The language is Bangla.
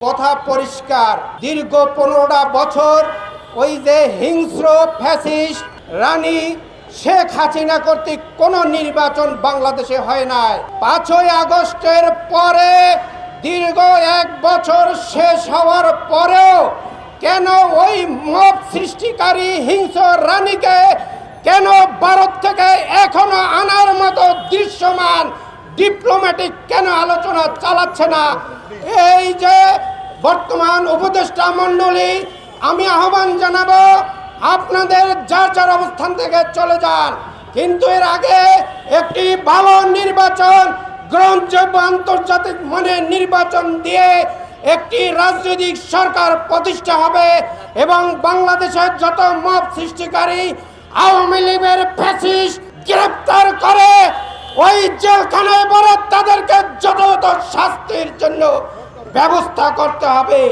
কথা পরিষ্কার, দীর্ঘ 15টা বছর ওই যে হিংস্র ফ্যাসিস্ট রানী শেখ হাসিনা কর্তৃক কোনো নির্বাচন বাংলাদেশে হয় নাই। 5ই আগস্টের পরে দীর্ঘ 1 বছর শেষ হওয়ার পরেও কেন ওই মব সৃষ্টিকারী হিংস্র রানীকে কেন ভারত থেকে এখনো আনার মতো দৃশ্যমান ডিপ্লোম্যাটিক কেন আলোচনা চালাচ্ছে না? এই যে বর্তমান উপদেষ্টা মণ্ডলী, আমি আহ্বান জানাবো আপনাদের যার যার অবস্থান থেকে চলে যান, কিন্তু এর আগে একটি ভালো নির্বাচন, গ্রহণযোগ্য আন্তর্জাতিক মানের নির্বাচন দিয়ে একটি রাজনৈতিক সরকার প্রতিষ্ঠা হবে এবং বাংলাদেশের যত মব সৃষ্টিকারী আওয়ামী লীগের ফ্যাসিস্ট গ্রেফতার করে ওই জেলখানায় বড় তাদেরকে যথাযথ শাস্তির জন্য ব্যবস্থা করতে হবে।